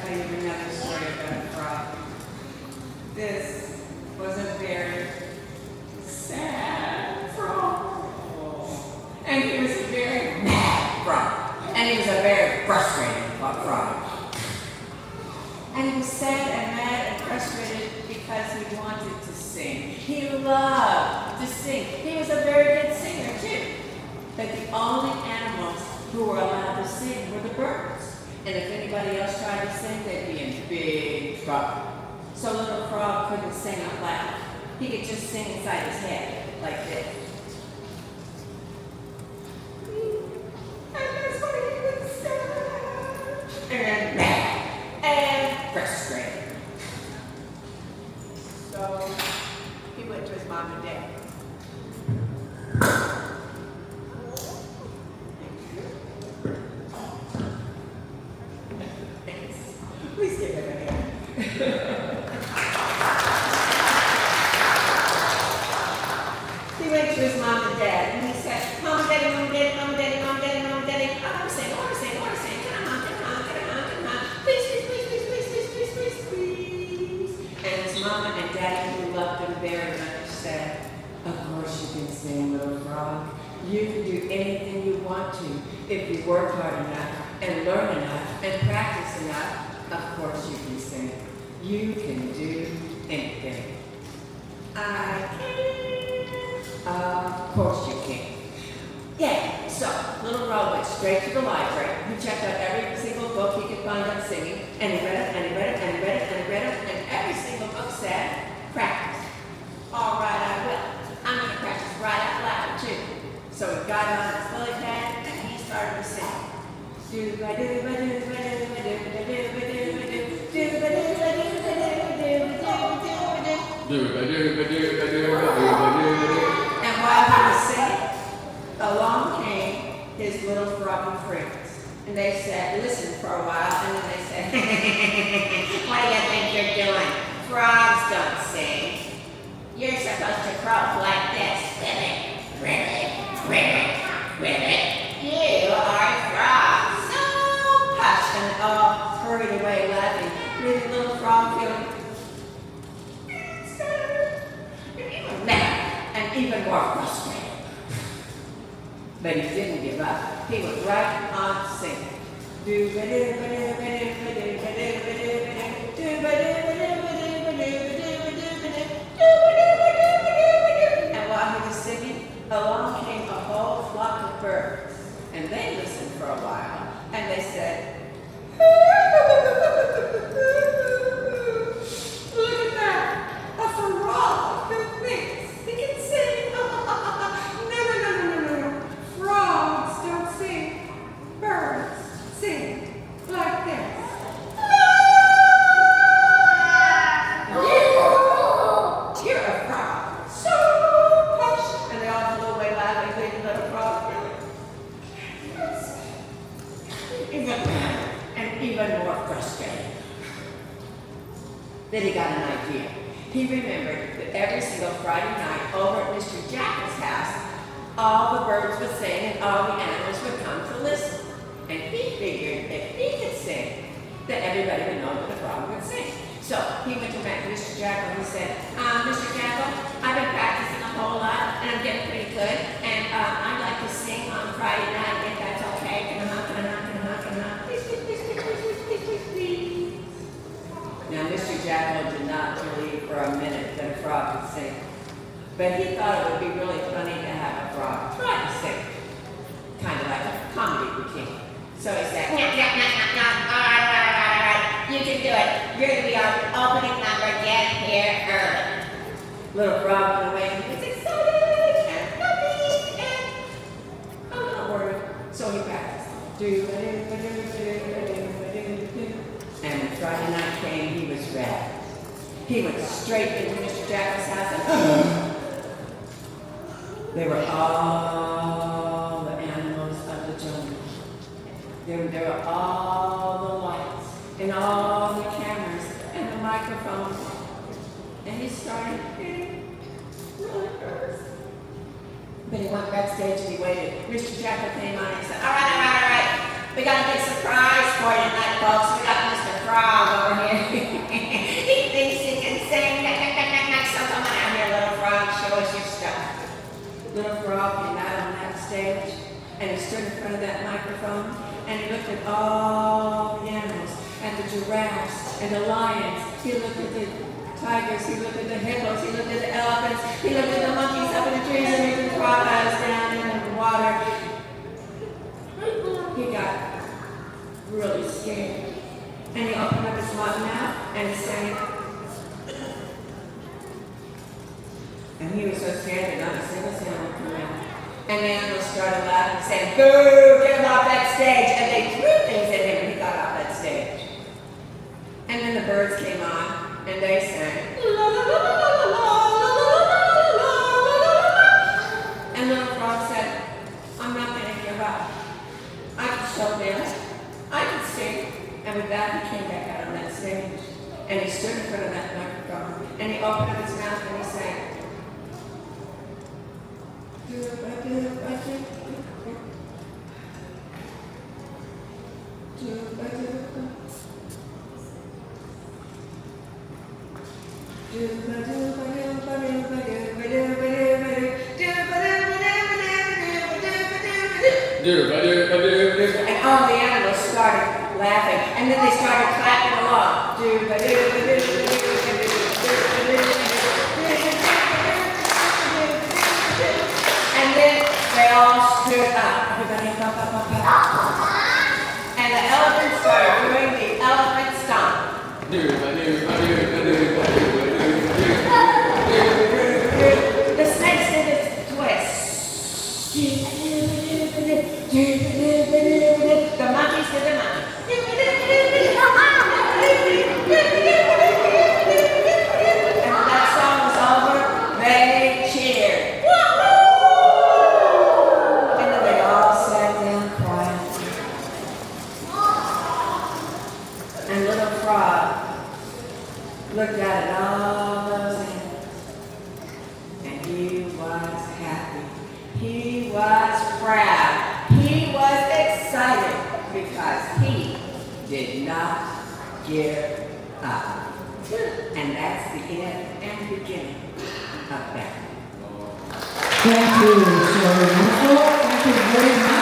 tell you another story about a frog. This was a very sad frog. And he was a very mad frog. And he was a very frustrated frog. And he was sad and mad and frustrated because he wanted to sing. He loved to sing. He was a very good singer too. But the only animals who were allowed to sing were the birds. And if anybody else tried to sing, they'd be in big trouble. So little frog couldn't sing out loud. He could just sing inside his head, like this. And that's why he was sad and mad and frustrated. So he went to his mom and dad. Please give him a hand. He went to his mom and dad and he said, Mom, Daddy, Mom, Daddy, Mom, Daddy, Mom, Daddy, Mom, Daddy, I want to sing, I want to sing, I want to sing. Come on, come on, come on, come on. Please, please, please, please, please, please, please, please, please. And his mama and daddy, who loved him very much, said, of course you can sing, little frog. You can do anything you want to if you work hard enough and learn enough and practice enough. Of course you can sing. You can do anything. I can. Of course you can. Yeah, so little Rob went straight to the library. He checked out every single book he could find on singing, and he read it, and he read it, and he read it, and he read it, and every single book said, practice. All right, I will. I'm going to practice right out loud, too. So he got on his lily pad, and he started to sing. And while he was singing, along came his little froggy friends. And they said, listen for a while, and then they said, what do you think you're doing? Frogs don't sing. You're supposed to croak like this. Ribbit, ribbit, ribbit, ribbit. You are frogs. So hush, and they all hurried away laughing, leaving little frog feeling mad and even more frustrated. But he didn't give up. He went right on singing. And while he was singing, along came a whole flock of birds. And they listened for a while, and they said, look at that, a frog who thinks he can sing. No. Frogs don't sing. Birds sing like this. You're a frog. So hush. And they all flew away laughing, leaving little frog even more frustrated. Then he got an idea. He remembered that every single Friday night over at Mr. Jackal's house, all the birds would sing and all the animals would come to listen. And he figured if he could sing, that everybody would know that the frog would sing. So he went to Mr. Jackal and he said, Mr. Jackal, I've been practicing a whole lot and I'm getting pretty good. And I'd like to sing on Friday night if that's okay. Can I? Please. Now Mr. Jackal did not believe for a minute that a frog could sing. But he thought it would be really funny to have a frog try to sing. Kind of like a comedy routine. So he said, all right, you can do it. You're going to be our opening number. Get here early. Little frog went away and he was excited and happy and a little worried. So he practiced. And when Friday night came, he was ready. He went straight into Mr. Jackal's house and they were all the animals of the jungle. There were all the lights and all the cameras and the microphones. And he started getting really nervous. But he went backstage and he waited. Mr. Jackal came on and he said, all right. We got a big surprise for you tonight, folks. We got Mr. Frog stood in front of that microphone and he looked at all the animals, at the giraffes and the lions. He looked at the tigers, he looked at the hippos, he looked at the elephants, he looked at the monkeys up in the trees and the crocodiles down in the water. He got really scared. And he opened up his mouth and he sang. And he was so scared that not a single sound would come out. And the animals started laughing, saying, "Boo, get him off that stage." And they threw things at him and he got off that stage. And then the birds came on and they sang. La, la, la, la, la, la, la, la, la, la. And Little Frog said, "I'm not going to give up. I can show dance. I can sing." And with that, he came back out on that stage. And he stood in front of that microphone. And he opened up his mouth and he sang. And all the animals started laughing, and then they started clapping along. And then they all stood up. Everybody up, up, up, up. And the elephants started doing the elephant stomp. The snakes did this twist. The monkeys did the monkey. And when that song was over, they cheered. And then they all sat down quietly. And Little Frog looked out at all those animals. And he was happy. He was proud. He was excited because he did not give up. And that's the end and beginning of that. Thank you, Sir Norfolk. Thank you very much.